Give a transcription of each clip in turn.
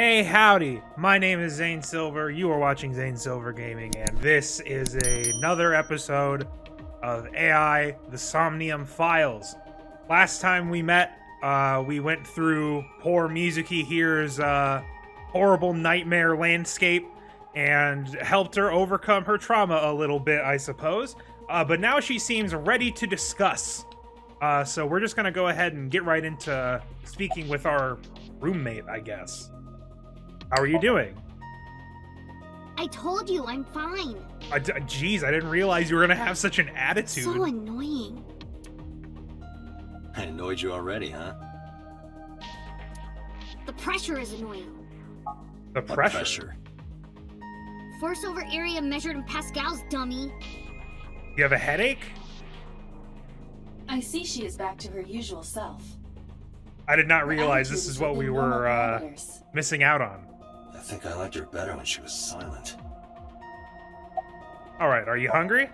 Hey, howdy! My name is Zane Silver. You are watching Zane Silver Gaming, and this is another episode of AI: The Somnium Files. Last time we met, we went through poor Mizuki here's horrible nightmare landscape and helped her overcome her trauma a little bit, I suppose. But now she seems ready to discuss. So we're just gonna go ahead and get right into speaking with our roommate, I guess. How are you doing? I told you, I'm fine. Jeez, I didn't realize you were gonna have such an attitude. So annoying. I annoyed you already, huh? The pressure is annoying. The What pressure. Force over area measured in pascals, dummy. You have a headache? I see she is back to her usual self. I did not Her realize attitude this is is what within we normal were parameters. missing out on. I think I liked her better when she was silent. Alright, are you hungry?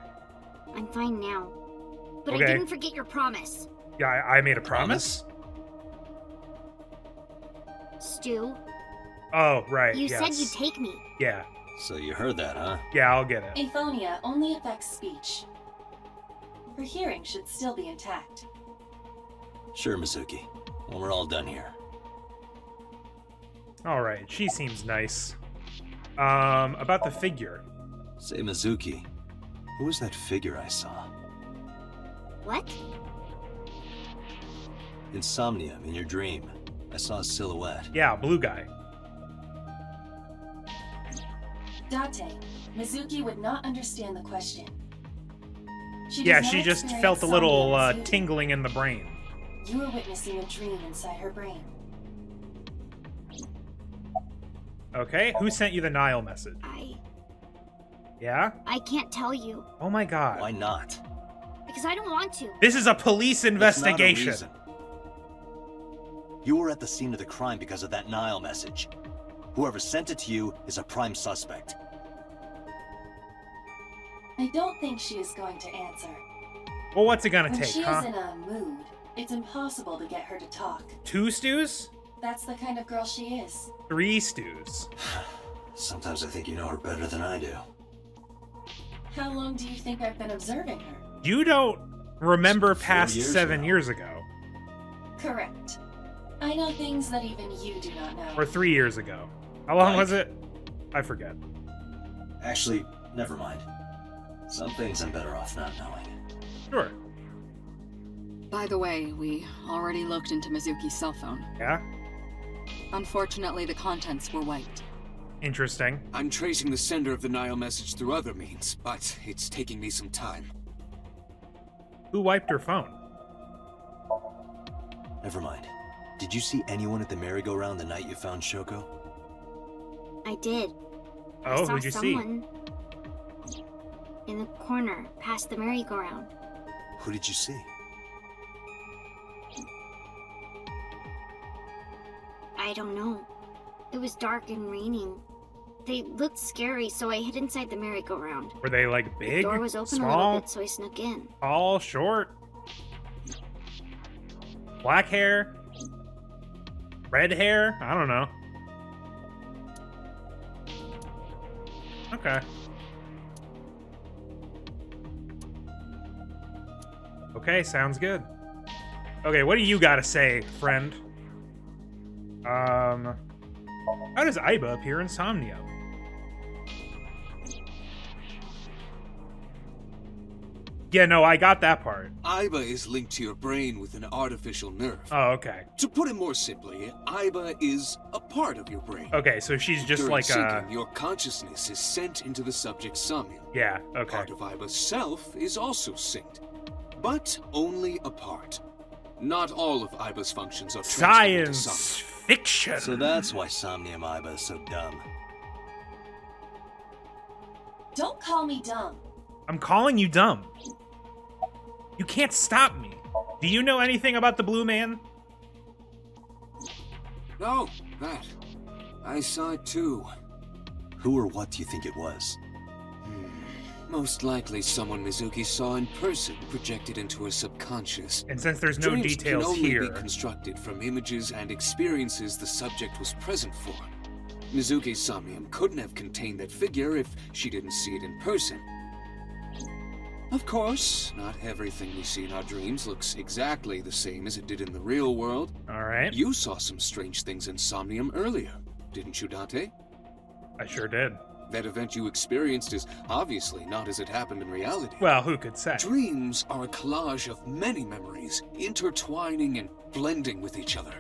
I'm fine now. But Okay. I didn't forget your promise. Yeah, I made a promise. Stu, Oh, right, you yes. said you'd take me. Yeah, So you heard that, huh? yeah, I'll get it. Aphonia only affects speech. Her hearing should still be intact. Sure, Mizuki. When we're all done here. Alright, she seems nice. About the figure. Say, Mizuki, who was that figure I saw? What? In Somnium, in your dream. I saw a silhouette. Yeah, blue guy. Date, Mizuki would not understand the question. She Yeah, does she not just experience felt a little Somnium as you do. tingling in the brain. You are witnessing a dream inside her brain. Okay, who sent you the Nile message? Yeah? I can't tell you. Oh my god. Why not? Because I don't want to. This is a police It's not a investigation. reason. You were at the scene of the crime because of that Nile message. Whoever sent it to you is a prime suspect. I don't think she is going to answer. Well, what's it gonna When take, she huh? is in a mood, it's impossible to get her to talk. 2 stews? That's the kind of girl she is. 3 stews. Sometimes I think you know her better than I do. How long do you think I've been observing her? You don't remember It's 4 past years 7 now. years ago. Correct. I know things that even you do not know. Or 3 years ago. How long Like- was it? I forget. Actually, never mind. Some things I'm better off not knowing. Sure. By the way, we already looked into Mizuki's cell phone. Yeah? Unfortunately, the contents were wiped. Interesting. I'm tracing the sender of the Nile message through other means, but it's taking me some time. Who wiped her phone? Never mind. Did you see anyone at the merry-go-round the night you found Shoko? I did. I Oh, saw who'd you see? someone in the corner, past the merry-go-round. Who did you see? I don't know. It was dark and raining. They looked scary, so I hid inside the merry-go-round. Were they like The big, door was open a small, little bit, so I snuck in. tall, short? Black hair? Red hair? I don't know. Okay. Okay, sounds good. Okay, what do you gotta say, friend? How does Aiba appear in Somnium? Yeah, no, I got that part. Aiba is linked to your brain with an artificial nerve. Oh, okay. To put it more simply, Aiba is a part of your brain. Okay, so she's just During like syncing, your consciousness is sent into the subject's Somnium. yeah, okay. Part of Aiba's self is also synced, but only a part. Not all of Aiba's functions are transferred into Science Somnium. fiction. So that's why Somnium Aiba is so dumb. Don't call me dumb. I'm calling you dumb. You can't stop me. Do you know anything about the Blue Man? No, that. I saw it too. Who or what do you think it was? Most likely someone Mizuki saw in person projected into her subconscious. And since there's no Dreams details can only here, be constructed from images and experiences the subject was present for. Mizuki's Somnium couldn't have contained that figure if she didn't see it in person. Of course, not everything we see in our dreams looks exactly the same as it did in the real world. All right. You saw some strange things in Somnium earlier, didn't you, Dante? I sure did. That event you experienced is obviously not as it happened in reality. Well, who could say? Dreams are a collage of many memories, intertwining and blending with each other.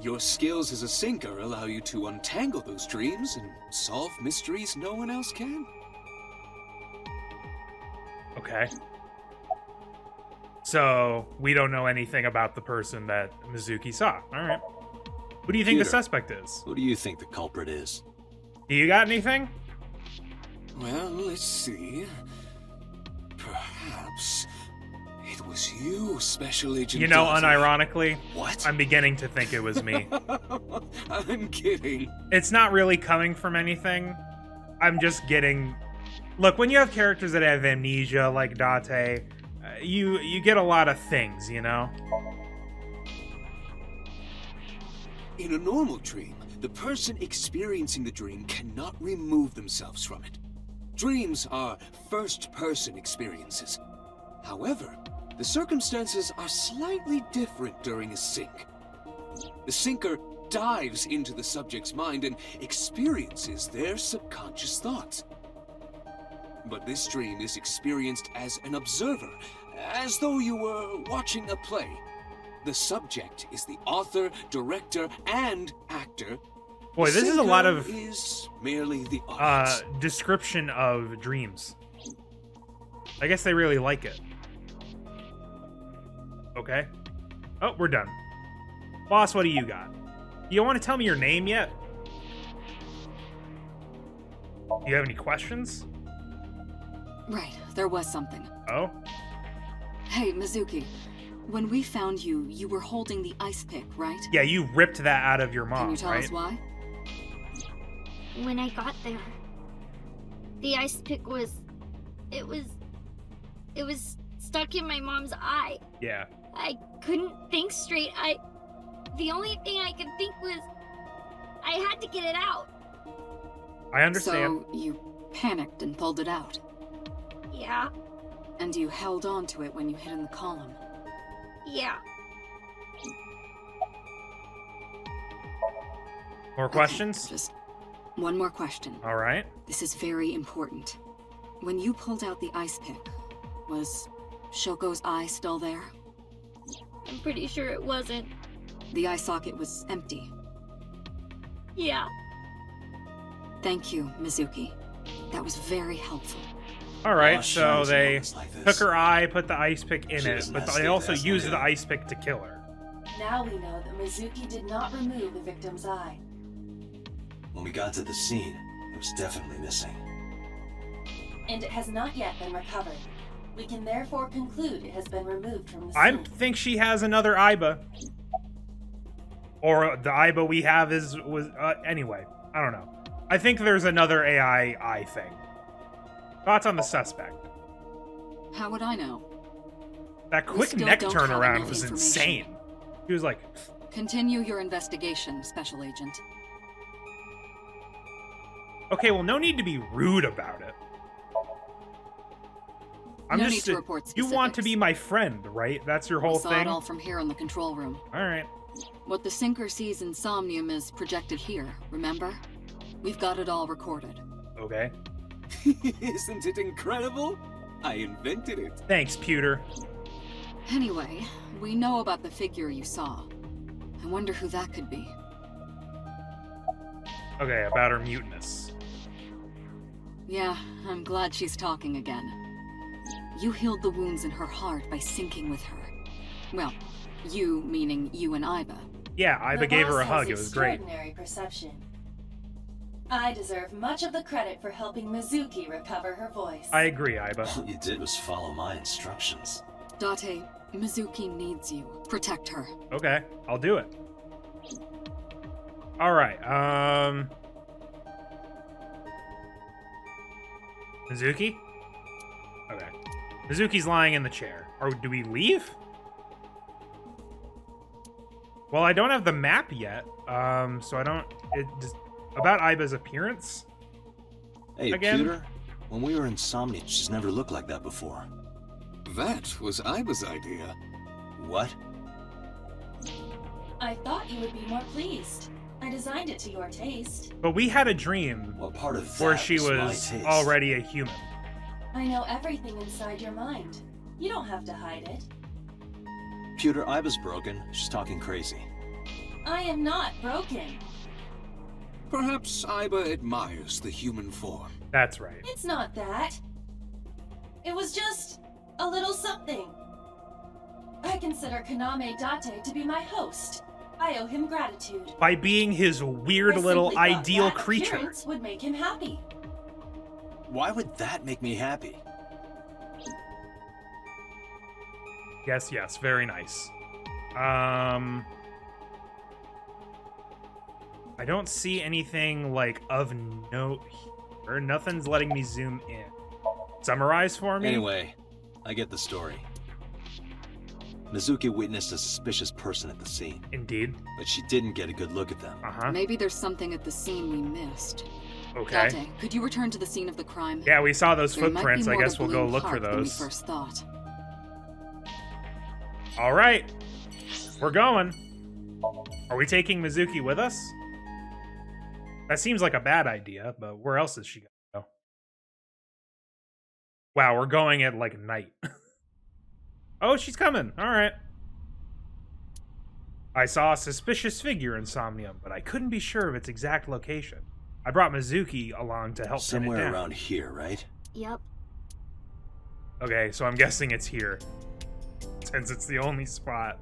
Your skills as a sinker allow you to untangle those dreams and solve mysteries no one else can. Okay. So, we don't know anything about the person that Mizuki saw. All right. Who do you think the Peter. suspect is? Who do you think the culprit is? Do you got anything? Well, let's see. Perhaps it was you, Special Agent You know, Dante. unironically, What? I'm beginning to think it was me. I'm kidding. It's not really coming from anything. I'm just getting... Look, when you have characters that have amnesia like Date, you get a lot of things, you know? In a normal dream, the person experiencing the dream cannot remove themselves from it. Dreams are first-person experiences. However, the circumstances are slightly different during a sync. The sinker dives into the subject's mind and experiences their subconscious thoughts. But this dream is experienced as an observer, as though you were watching a play. The subject is the author, director, and actor. Boy, The this is a lot sinker of is merely the audience. description of dreams. I guess they really like it. Okay. Oh, we're done. Boss, what do you got? You don't want to tell me your name yet? Do you have any questions? Right, there was something. Oh? Hey, Mizuki. When we found you, you were holding the ice pick, right? Yeah, you ripped that out of your mom, Can you tell right? us why? When I got there, the ice pick was stuck in my mom's eye. Yeah. I couldn't think straight. The only thing I could think was I had to get it out. I understand. So you panicked and pulled it out. Yeah, And you held on to it when you hid in the column. yeah. More questions? Just one more question. All right. This is very important. When you pulled out the ice pick, was Shoko's eye still there? I'm pretty sure it wasn't. The eye socket was empty. Yeah. Thank you, Mizuki. That was very helpful. All right, Oh, she so was they always like this. took her eye, put the ice pick in She it, doesn't but have to they stay also fast, used no the good. ice pick to kill her. Now we know that Mizuki did not remove the victim's eye. When we got to the scene, it was definitely missing. And it has not yet been recovered. We can therefore conclude it has been removed from the scene. I think she has another Iba. Or the Iba we have was anyway, I don't know. I think there's another AI eye thing. Thoughts on the suspect? How would I know? That We quick still neck don't have turnaround enough was information. insane. He was like, Continue your investigation, Special Agent. okay, well, no need to be rude about it. I'm No just need to report you want to specifics. be my friend, right? That's your whole We saw thing. it all from here in the control room. All right. What the sinker sees in Somnium is projected here, remember? We've got it all recorded. Okay. Isn't it incredible? I invented it. Thanks, Pewter. Anyway, we know about the figure you saw. I wonder who that could be. Okay, about her mutinous. Yeah, I'm glad she's talking again. You healed the wounds in her heart by syncing with her. Well, you meaning you and Iba. Yeah, Iba The gave her a boss hug. has It was great. Extraordinary perception. I deserve much of the credit for helping Mizuki recover her voice. I agree, Iba. All you did was follow my instructions. Date, Mizuki needs you. Protect her. Okay, I'll do it. All right. Mizuki? Okay. Mizuki's lying in the chair. Or do we leave? Well, I don't have the map yet. So I don't... About Aiba's appearance? Hey, Again? Pewter, when we were in Somnium, she's never looked like that before. That was Iba's idea. What? I thought you would be more pleased. I designed it to your taste. But we had a dream What part of that where she my was taste? already a human. I know everything inside your mind. You don't have to hide it. Pewter, Iba's broken. She's talking crazy. I am not broken. Perhaps Iba admires the human form. That's right. It's not that. It was just a little something. I consider Kaname Date to be my host. I owe him gratitude. By being his weird I little simply thought ideal that creature. appearance would make him happy. Why would that make me happy? Yes, yes, very nice. I don't see anything, like, of note here. Nothing's letting me zoom in. Summarize for me? Anyway, I get the story. Mizuki witnessed a suspicious person at the scene, Indeed. but she didn't get a good look at them. Uh-huh. Maybe there's something at the scene we missed. Okay. Date, could you return to the scene of the crime? Yeah, we saw those There might be footprints. I more to guess we'll go Bloom look for Park than we those. first thought. All right. We're going. Are we taking Mizuki with us? That seems like a bad idea, but where else is she going to go? Wow, we're going at, like, night. Oh, she's coming. All right. I saw a suspicious figure in Somnium, but I couldn't be sure of its exact location. I brought Mizuki along to help pin it Somewhere down. around here, right? Yep. Okay, so I'm guessing it's here, since it's the only spot.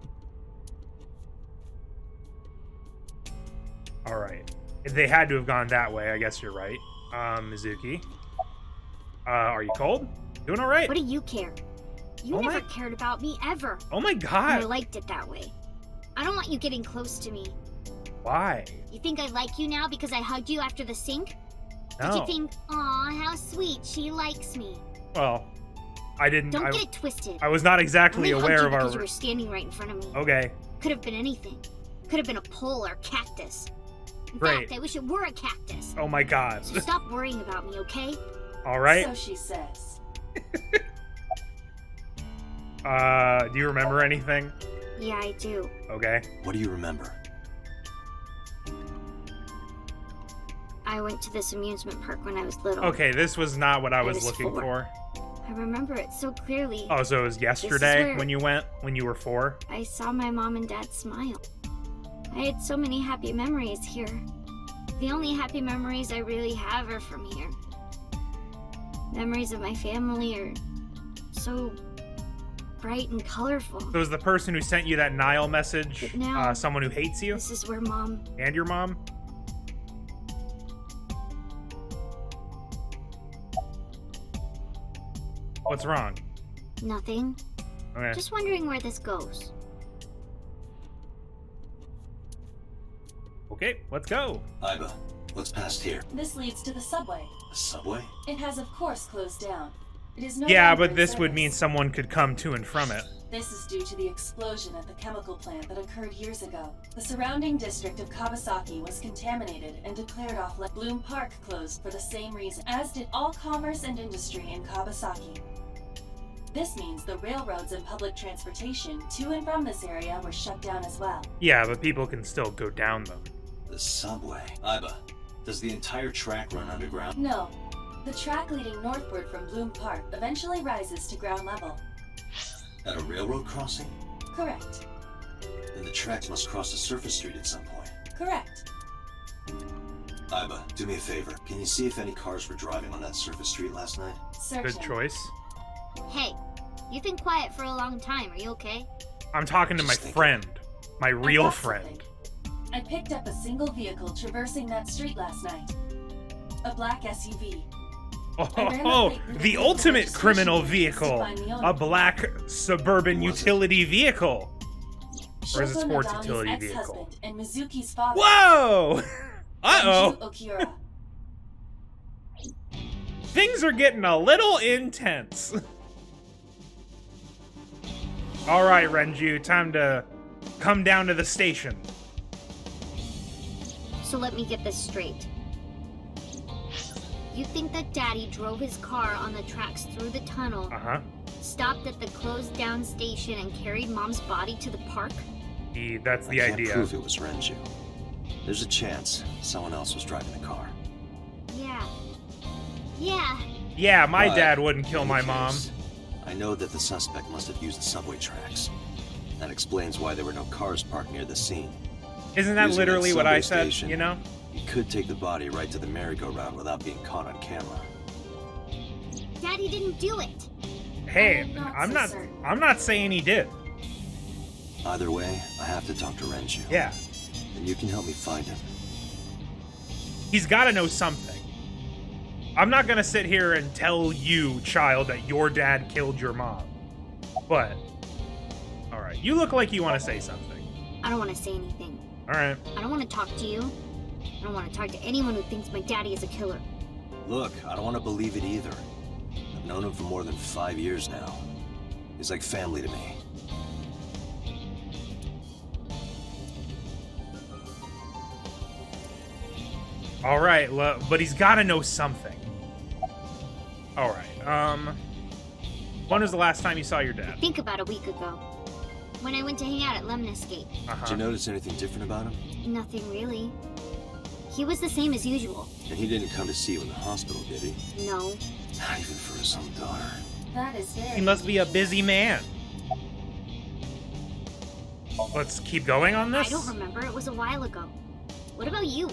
All right. If they had to have gone that way, I guess you're right. Mizuki. Are you cold? Doing all right? What do you care? You Oh never my- cared about me ever. Oh my And god. I liked it that way. I don't want you getting close to me. Why? You think I like you now because I hugged you after the sink? Did No. you think, aw, how sweet, she likes me? Well, I didn't. Don't I, get it twisted. I was not exactly I only aware hugged of you our. because you were standing right in front of me. Okay. Could have been anything. Could have been a pole or cactus. In Great. fact, I wish it were a cactus. Oh my god. So stop worrying about me, okay? All right. So she says. Do you remember anything? Yeah, I do. Okay. What do you remember? I went to this amusement park when I was little. Okay, this was not what I was was looking 4. for. I remember it so clearly. Oh, so it was yesterday where- when you went, when you were 4? I saw my mom and dad smile. I had so many happy memories here. The only happy memories I really have are from here. Memories of my family are so bright and colorful. So it was the person who sent you that Nile message, But now- someone who hates you? This is where Mom... And your mom? What's wrong? Nothing. Okay. Just wondering where this goes. Okay, let's go. Iba, what's past here? This leads to the subway. The subway? It has, of course, closed down. It is no Yeah, longer but in this would mean service. someone could come to and from it. This is due to the explosion at the chemical plant that occurred years ago. The surrounding district of Kawasaki was contaminated and declared off. Bloom Park closed for the same reason, as did all commerce and industry in Kawasaki. This means the railroads and public transportation to and from this area were shut down as well. Yeah, but people can still go down them. The subway. Iba, does the entire track run underground? No, the track leading northward from Bloom Park eventually rises to ground level. At a railroad crossing? Correct. Then the tracks must cross a surface street at some point. Correct. Iba, do me a favor. Can you see if any cars were driving on that surface street last night? Searching. Good choice. Hey, you've been quiet for a long time. Are you okay? I'm talking to my Just thinking. friend. My I real got friend. something. I picked up a single vehicle traversing that street last night. A black SUV. Oh, the ultimate criminal vehicle. A black suburban Who was it? utility vehicle. Or is it Shoko sports Nagami's utility ex-husband vehicle? and Mizuki's father. Whoa! Uh-oh. Anju Okiura. Things are getting a little intense. All right, Renju, time to come down to the station. So let me get this straight. You think that Daddy drove his car on the tracks through the tunnel, stopped at the closed down station, and carried Mom's body to the park? That's the idea. I can't prove it was Renju. There's a chance someone else was driving the car. Yeah. Yeah, my But dad wouldn't kill in my any mom. case, I know that the suspect must have used the subway tracks. That explains why there were no cars parked near the scene. Isn't that Using literally that what I subway said, station, you know? You could take the body right to the merry-go-round without being caught on camera. Daddy didn't do it. Hey, I'm not so certain. I'm not saying he did. Either way, I have to talk to Renju. Yeah. And you can help me find him. He's got to know something. I'm not going to sit here and tell you, child, that your dad killed your mom. But, all right. You look like you want to say something. I don't want to say anything. All right. I don't want to talk to you. I don't want to talk to anyone who thinks my daddy is a killer. Look, I don't want to believe it either. I've known him for more than 5 years now. He's like family to me. All right, but he's got to know something. All right. When was the last time you saw your dad? I think about a week ago. When I went to hang out at Lemnis Gate. Did you notice anything different about him? Nothing really. He was the same as usual. And he didn't come to see you in the hospital, did he? No. Not even for his own daughter. That is very He must be a busy man. Let's keep going on this? I don't remember. It was a while ago. What about you?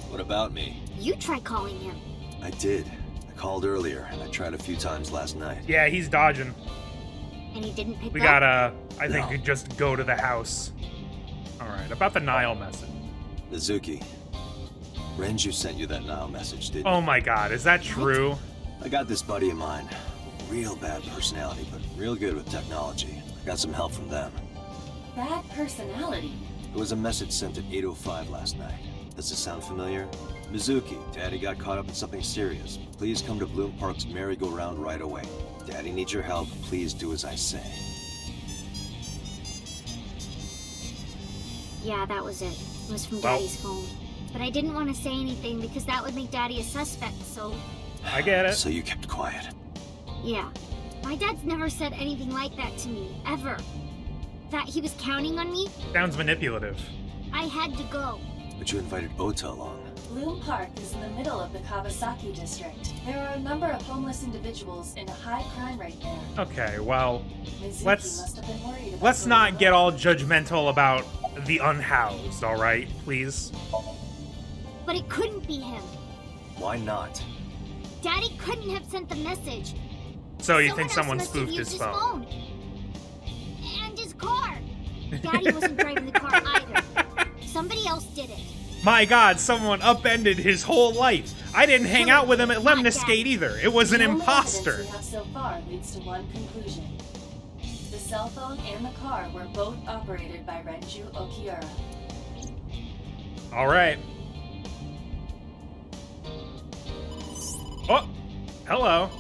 What about me? You tried calling him. I did. I called earlier, and I tried a few times last night. Yeah, he's dodging. And he didn't pick We up? gotta, I think, No. just go to the house. All right, about the Nile message. Mizuki, Renju sent you that Nile message, didn't Oh my god, is that true? I got this buddy of mine. Real bad personality, but real good with technology. I got some help from them. bad personality. There was a message sent at 8:05 last night. Does this sound familiar? Mizuki, Daddy got caught up in something serious. Please come to Bloom Park's merry-go-round right away. Daddy needs your help. Please do as I say. Yeah, that was it. It was from Well- Daddy's phone. But I didn't want to say anything because that would make Daddy a suspect, so... I get it. So you kept quiet. Yeah. My dad's never said anything like that to me, ever. That he was counting on me, Sounds manipulative. I had to go. But you invited Ota along. Bloom Park is in the middle of the Kawasaki district. There are a number of homeless individuals in a high crime rate there. Okay, well, Mizuki Let's- must have been worried about let's going not alone. get all judgmental about the unhoused, all right? Please. But it couldn't be him. Why not? Daddy couldn't have sent the message. So you think else someone must have spoofed used his phone? And his car. Daddy wasn't driving the car either. Somebody else did it. My god, someone upended his whole life. I didn't hang out with him at Not Lemnis Dad. Gate either. It was an The only imposter. evidence we have so far leads to one conclusion. The cell phone and the car were both operated by Renju Okiura. All right. Oh, hello.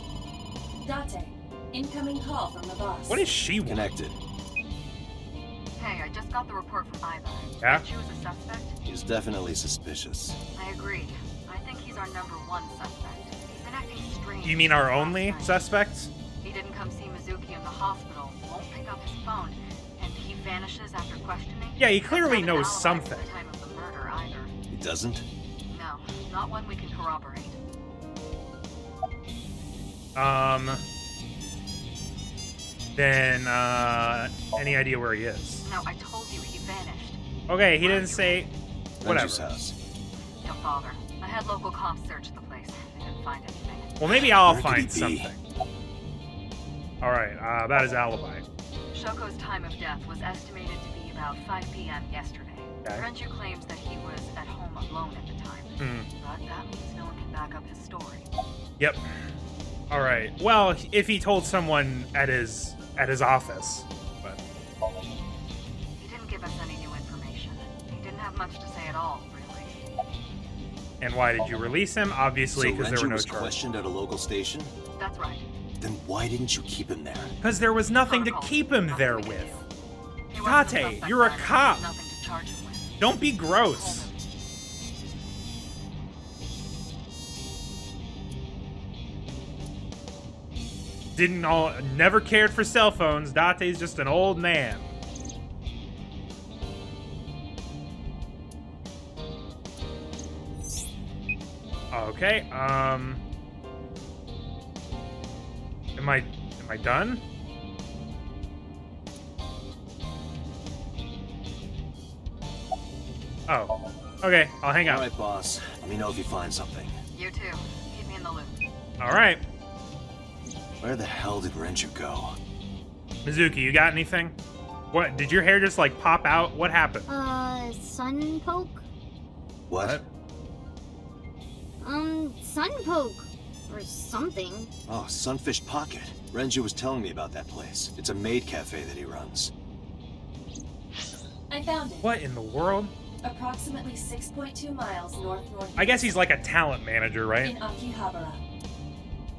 Date, incoming call from the boss. What is she want? Connected. Hey, I just got the report from Iva. Yeah? She was a suspect? He's definitely suspicious. I agree. I think he's our number one suspect. He's been acting strange. You mean our since only last night. suspect? He didn't come see Mizuki in the hospital, won't pick up his phone, and he vanishes after questioning. Yeah, he Doesn't clearly have an knows alibi for something. the time of the murder either. He doesn't? No, not one we can corroborate. Then, any idea where he is? No, I told you he vanished. Okay, he didn't say. Renju's Whatever. house. Don't bother. I had local comps search the place. They didn't find anything. Well, maybe I'll Where could find he be? something. All right, about his alibi. Shoko's time of death was estimated to be about 5 p.m. yesterday. Okay. Renju claims that he was at home alone at the time. But that means no one can back up his story. Yep. All right. Well, if he told someone at his office, but He didn't give us any new information. He didn't have much to say at all, really. and why did you release him? Obviously, So because there were Renju no was charges. questioned at a local station? That's right. Then why didn't you keep him there? Because there was nothing to Protocol. keep him Nothing there we can with. do. He wasn't a Tate, suspect you're a then, and cop. there's nothing to charge him with. Don't be gross. Never cared for cell phones. Date's just an old man. Okay, am I done? Oh, okay, I'll hang out. All right, boss. Let me know if you find something. You too. Keep me in the loop. All right. Where the hell did Renju go? Mizuki, you got anything? What, did your hair just, like, pop out? What happened? Sun poke? What? Sun poke. Or something. Oh, Sunfish Pocket. Renju was telling me about that place. It's a maid cafe that he runs. I found it. What in the world? Approximately 6.2 miles north-northeast. I guess he's like a talent manager, right? In Akihabara.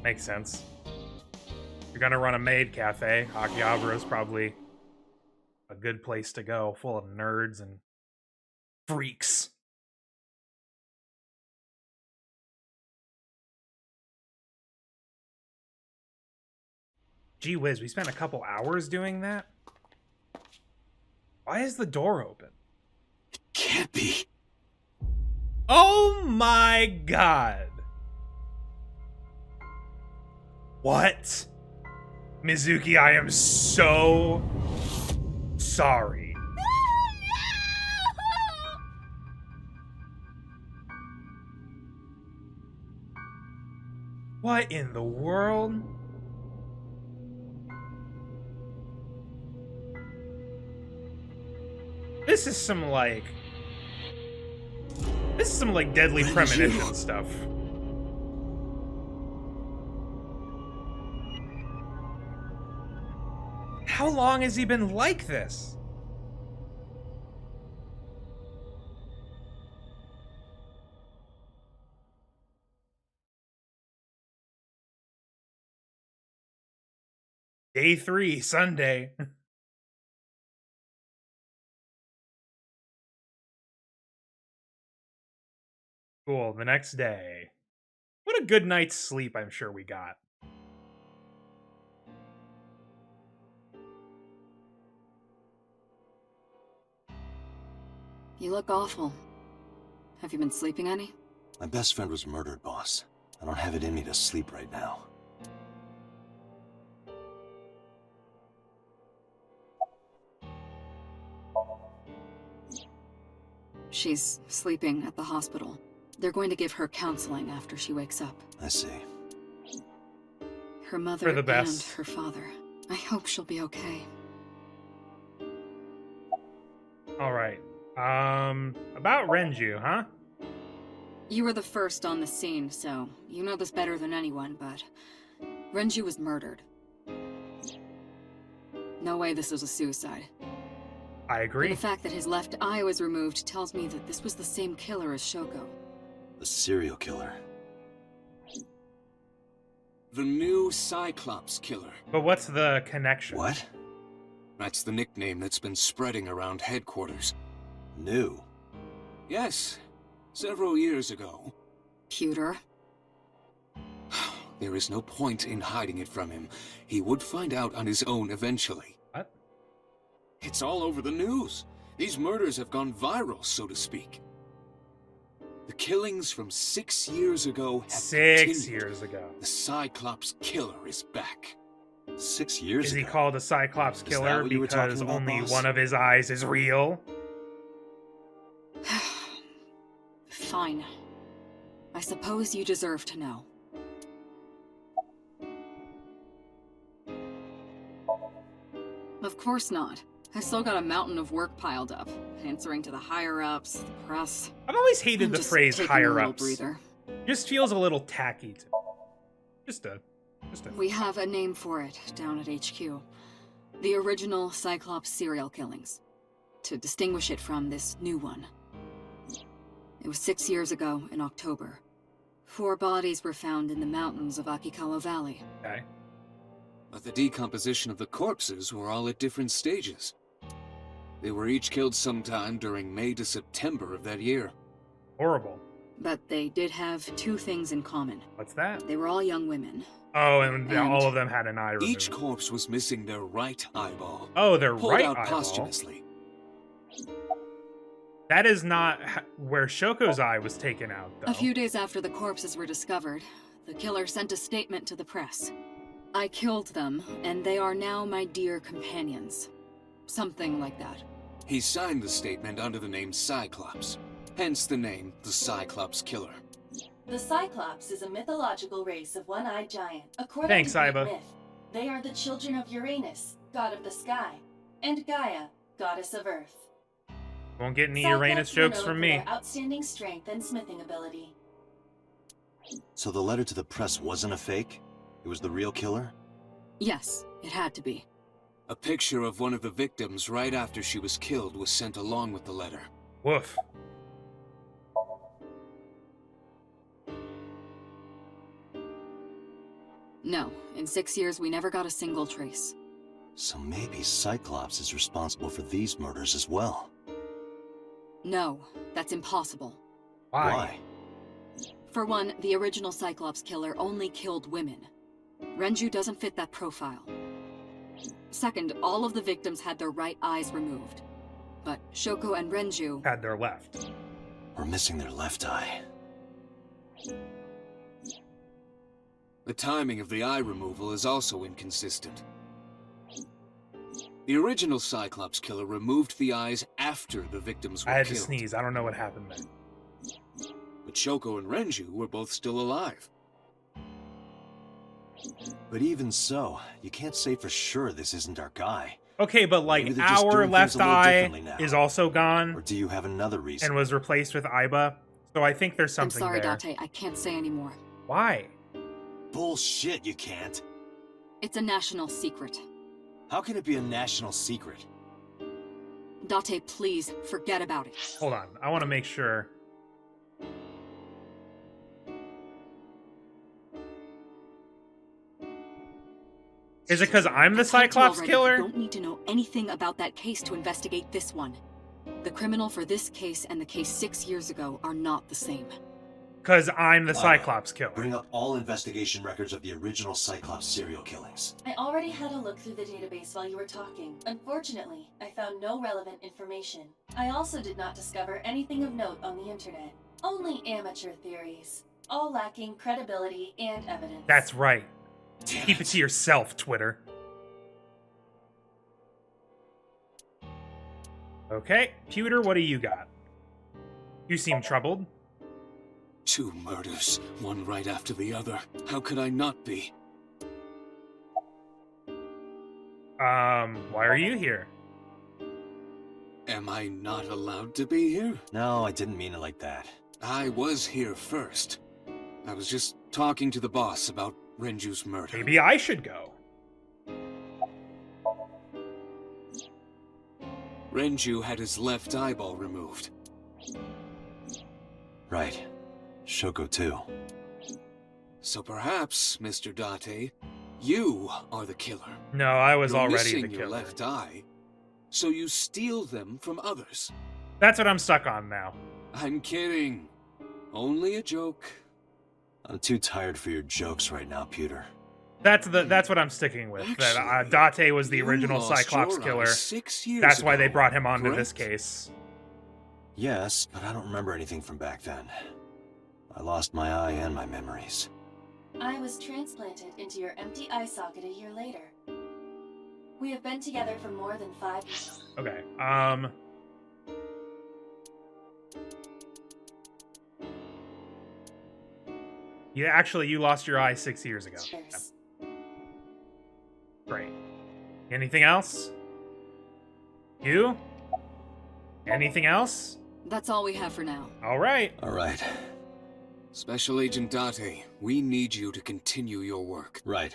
Makes sense. You're gonna run a maid cafe. Akihabara is probably a good place to go, full of nerds and freaks. Gee whiz, we spent a couple hours doing that? Why is the door open? Can't be. Oh my god. What? Mizuki, I am so sorry. What in the world? This is some like deadly premonition stuff. How long has he been like this? Day 3, Sunday. Cool, the next day. What a good night's sleep I'm sure we got. You look awful. Have you been sleeping any? My best friend was murdered, boss. I don't have it in me to sleep right now. She's sleeping at the hospital. They're going to give her counseling after she wakes up. I see. Her mother For the and best. her father. I hope she'll be okay. Alright. About Renju, huh? You were the first on the scene, so you know this better than anyone, but Renju was murdered. No way this was a suicide. I agree. And the fact that his left eye was removed tells me that this was the same killer as Shoko. The serial killer. The new Cyclops killer. But what's the connection? What? That's the nickname that's been spreading around headquarters. New? Yes, several years ago. Pewter. There is no point in hiding it from him. He would find out on his own eventually. What? It's all over the news. These murders have gone viral, so to speak. The killings from 6 years ago have 6 continued. years ago. The Cyclops killer is back. 6 years Is ago? he called a Cyclops that killer what you were because talking about, only boss? one of his eyes is real? Fine. I suppose you deserve to know. Of course not. I still got a mountain of work piled up, answering to the higher-ups, the press. I've always hated I'm the just phrase taking a higher little ups. breather. Just feels a little tacky to me. Just a We have a name for it down at HQ. The original Cyclops serial killings. To distinguish it from this new one. It was 6 years ago in October. 4 bodies were found in the mountains of Akikawa Valley. Okay. But the decomposition of the corpses were all at different stages. They were each killed sometime during May to September of that year. Horrible. But they did have two things in common. What's that? They were all young women. Oh, and And all of them had an eye removed. Each corpse was missing their right eyeball. Oh, their Pulled right out eyeball. posthumously. That is not where Shoko's eye was taken out, though. A few days after the corpses were discovered, the killer sent a statement to the press. I killed them, and they are now my dear companions. Something like that. He signed the statement under the name Cyclops, hence the name the Cyclops Killer. The Cyclops is a mythological race of one-eyed giant. According Thanks, to Greek Iba. myth, they are the children of Uranus, god of the sky, and Gaia, goddess of earth. Won't get any Cyclops Uranus were jokes known from for me. their outstanding strength and smithing ability. So the letter to the press wasn't a fake? It was the real killer? Yes, it had to be. A picture of one of the victims right after she was killed was sent along with the letter. Woof. No, in 6 years we never got a single trace. So maybe Cyclops is responsible for these murders as well. No, that's impossible. Why? For one, the original Cyclops killer only killed women. Renju doesn't fit that profile. Second, all of the victims had their right eyes removed. But Shoko and Renju... Had their left. We're missing their left eye. The timing of the eye removal is also inconsistent. The original Cyclops Killer removed the eyes after the victims were I had killed. to sneeze. I don't know what happened there. But Shoko and Renju were both still alive. But even so, you can't say for sure this isn't our guy. Okay, but like Maybe they're just our doing left things a little eye differently now. is also Or gone do you have another reason? and was replaced with Iba. So I think there's I'm something sorry, there. Date, I can't say anymore. Why? Bullshit, you can't. It's a national secret. How can it be a national secret? Date, please, forget about it. Hold on. I want to make sure. Is it because I'm the I told you Cyclops already, killer? You don't need to know anything about that case to investigate this one. The criminal for this case and the case 6 years ago are not the same. Because I'm the Wow. Cyclops killer. Bring up all investigation records of the original Cyclops serial killings. I already had a look through the database while you were talking. Unfortunately, I found no relevant information. I also did not discover anything of note on the internet. Only amateur theories, all lacking credibility and evidence. That's right. Damn Keep it to yourself, Twitter. Okay, Pewter, what do you got? You seem troubled. 2 murders, one right after the other. How could I not be? Why are you here? Am I not allowed to be here? No, I didn't mean it like that. I was here first. I was just talking to the boss about Renju's murder. Maybe I should go. Renju had his left eyeball removed. Right. Shoko too. So perhaps, Mr. Date, you are the killer. No, I was You're already missing the your killer. left eye, so you steal them from others. That's what I'm stuck on now. I'm kidding. Only a joke. I'm too tired for your jokes right now, Pewter. That's what I'm sticking with. That Date was the You original lost Cyclops your eye killer. 6 years That's why they ago, brought him onto this correct? case. Yes, but I don't remember anything from back then. I lost my eye and my memories. I was transplanted into your empty eye socket a year later. We have been together for more than 5 years. Okay. Yeah, actually, you lost your eye 6 years ago. Cheers. Great. Anything else? You? Anything else? That's all we have for now. All right. All right. Special Agent Date, we need you to continue your work. Right.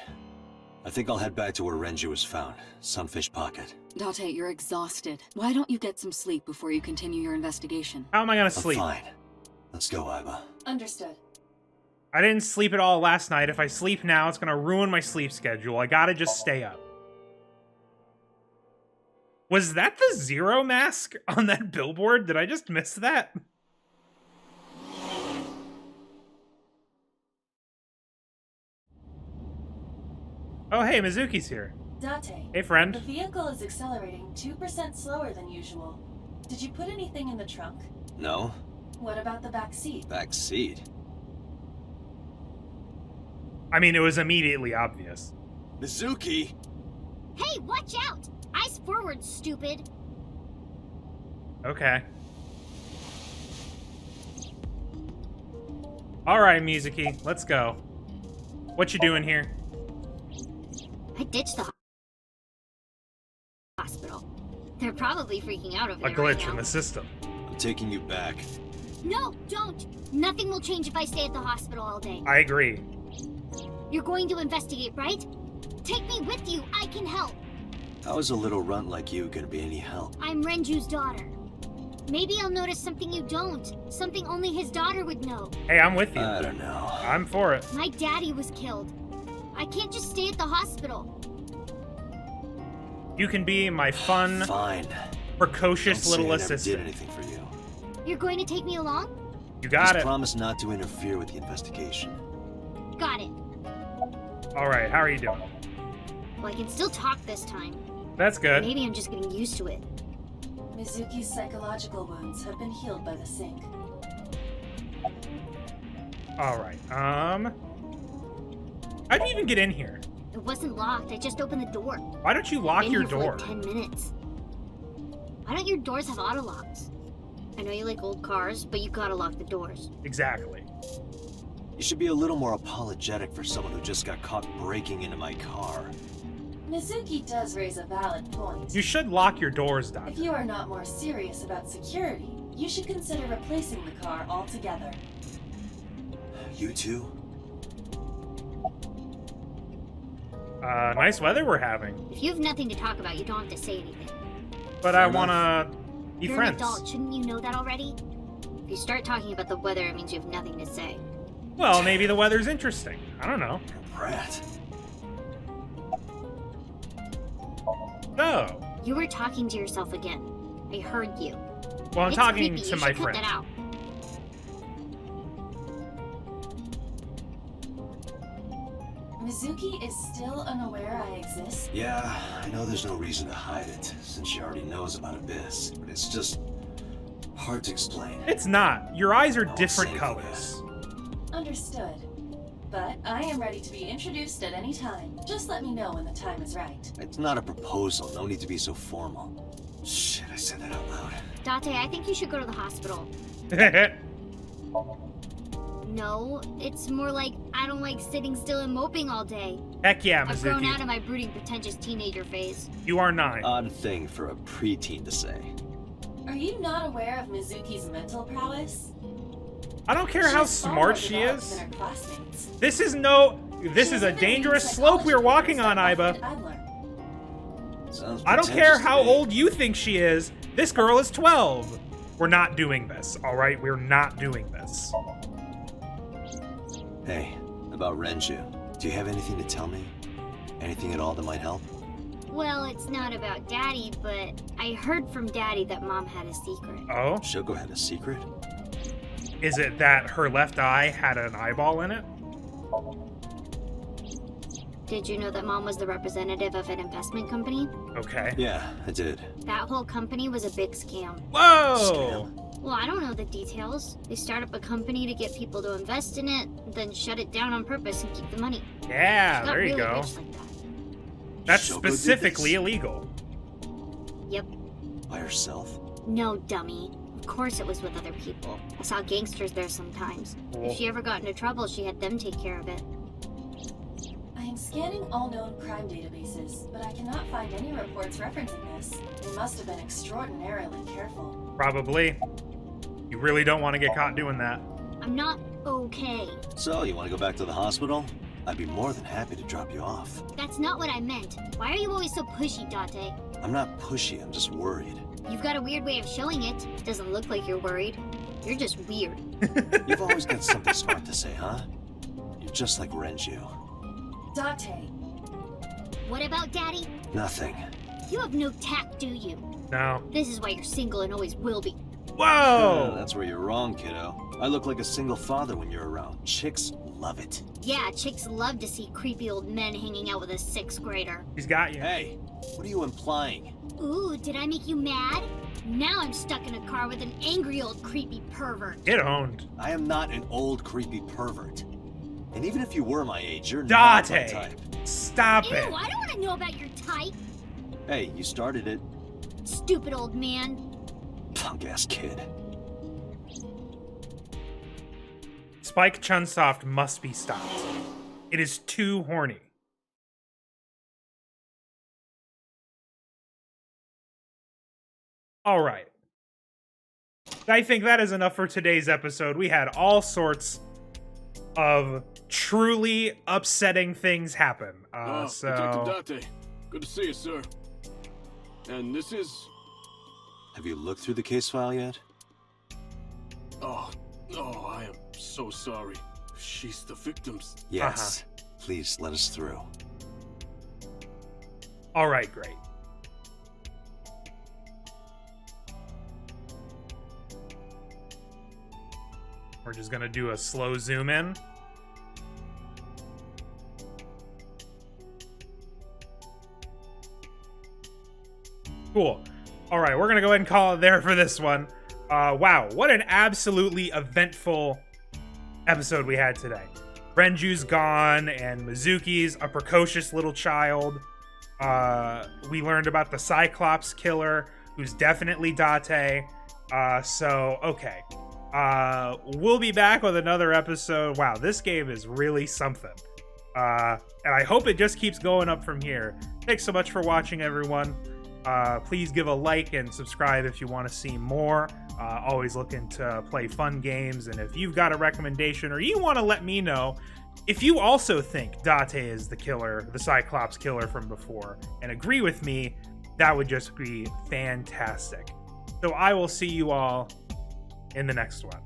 I think I'll head back to where Renju was found. Sunfish Pocket. Date, you're exhausted. Why don't you get some sleep before you continue your investigation? How am I gonna I'm sleep? fine. Let's go, Iba. Understood. I didn't sleep at all last night. If I sleep now, it's gonna ruin my sleep schedule. I gotta just stay up. Was that the Zero mask on that billboard? Did I just miss that? Oh, hey, Mizuki's here. Date, Hey, the friend. vehicle is accelerating 2% slower than usual. Did you put anything in the trunk? No? What about the back seat? Back seat? I mean, it was immediately obvious. Mizuki! Hey, watch out! Eyes forward, stupid. Okay. Alright, Mizuki, let's go. What you doing here? I ditched the hospital. They're probably freaking out over A there glitch right in now. the system. I'm taking you back. No, don't! Nothing will change if I stay at the hospital all day. I agree. You're going to investigate, right? Take me with you. I can help. How is a little runt like you gonna be any help? I'm Renju's daughter. Maybe I'll notice something you don't. Something only his daughter would know. Hey, I'm with you. I don't know. I'm for it. My daddy was killed. I can't just stay at the hospital. You can be my fun, Fine. precocious Don't little say I never assistant. did anything for you. You're going to take me along? You got Just it. promise not to interfere with the investigation. Got it. Alright, how are you doing? Well, I can still talk this time. That's good. Maybe I'm just getting used to it. Mizuki's psychological wounds have been healed by the sink. Alright, how'd you even get in here? It wasn't locked. I just opened the door. Why don't you lock Been your here for door? like 10 minutes. Why don't your doors have auto locks? I know you like old cars, but you gotta lock the doors. Exactly. You should be a little more apologetic for someone who just got caught breaking into my car. Mizuki does raise a valid point. You should lock your doors, If Doctor. you are not more serious about security, you should consider replacing the car altogether. You two? Nice weather we're having. If you have nothing to talk about, you don't have to say anything. But Fair I enough. wanna be You're friends. an adult. Shouldn't you know that already? If you start talking about the weather, it means you have nothing to say. Well, maybe the weather's interesting. I don't know. Brat. So, You were talking to yourself again. I heard you. well, I'm It's talking creepy. to You my should cut friend. that out. Mizuki is still unaware I exist. Yeah, I know there's no reason to hide it, since she already knows about Abyss, but it's just hard to explain. It's not. Your eyes are No, different same colors. Understood. But I am ready to be introduced at any time. Just let me know when the time is right. It's not a proposal, no need to be so formal. Shit, I said that out loud. Date, I think you should go to the hospital. No, it's more like I don't like sitting still and moping all day. Heck yeah, I've grown out Mizuki. of my brooding, pretentious teenager phase. You are 9. Odd thing for a preteen to say. Are you not aware of Mizuki's mental prowess? I don't care how She's far smart more she developed is. than her classmates. This is She a even dangerous reads slope we're psychology walking papers on, by Iba. Buffett Adler. Sounds I don't care pretentious to how me. old you think she is. This girl is 12. We're not doing this, alright? We're not doing this. Hey, about Renju. Do you have anything to tell me? Anything at all that might help? Well, it's not about Daddy, but I heard from Daddy that Mom had a secret. Oh? Shoko had a secret? Is it that her left eye had an eyeball in it? Did you know that Mom was the representative of an investment company? Okay. Yeah, I did. That whole company was a big scam. Whoa! Well, I don't know the details. They start up a company to get people to invest in it, then shut it down on purpose and keep the money. Yeah, She got there you really go. rich like that. That's Shoko did specifically this? illegal. Yep. By herself? No, dummy. Of course it was with other people. I saw gangsters there sometimes. Cool. If she ever got into trouble, she had them take care of it. I am scanning all known crime databases, but I cannot find any reports referencing this. They must have been extraordinarily careful. Probably. You really don't want to get caught doing that. I'm not okay. So, you want to go back to the hospital? I'd be more than happy to drop you off. That's not what I meant. Why are you always so pushy, Date? I'm not pushy, I'm just worried. You've got a weird way of showing it. Doesn't look like you're worried. You're just weird. You've always got something smart to say, huh? You're just like Renju. Date, What about Daddy? Nothing. You have no tact, do you? No. This is why you're single and always will be. Whoa! That's where you're wrong, kiddo. I look like a single father when you're around. Chicks love it. Yeah, chicks love to see creepy old men hanging out with a 6th grader. He's got you. Hey, what are you implying? Ooh, did I make you mad? Now I'm stuck in a car with an angry old creepy pervert. Get owned. I am not an old creepy pervert. And even if you were my age, you're not my Date! type. Stop Ew, it. I don't want to know about your type. Hey, you started it. Stupid old man. Punk-ass kid. Spike Chunsoft must be stopped. It is too horny. All right. I think that is enough for today's episode. We had all sorts of truly upsetting things happen. Detective Date. Good to see you, sir. And this is... Have you looked through the case file yet? Oh, I am so sorry. She's the victim's... Yes. Please let us through. All right, great. We're just gonna do a slow zoom in. Cool. All right, we're gonna go ahead and call it there for this one. Wow, what an absolutely eventful episode we had today. Renju's gone, and Mizuki's a precocious little child. We learned about the Cyclops killer, who's definitely Date. Okay. We'll be back with another episode. Wow, this game is really something. And I hope it just keeps going up from here. Thanks so much for watching, everyone. Please give a like and subscribe if you want to see more. Always looking to play fun games, and if you've got a recommendation or you want to let me know if you also think Date is the killer, the Cyclops killer from before, and agree with me, that would just be fantastic. So I will see you all in the next one.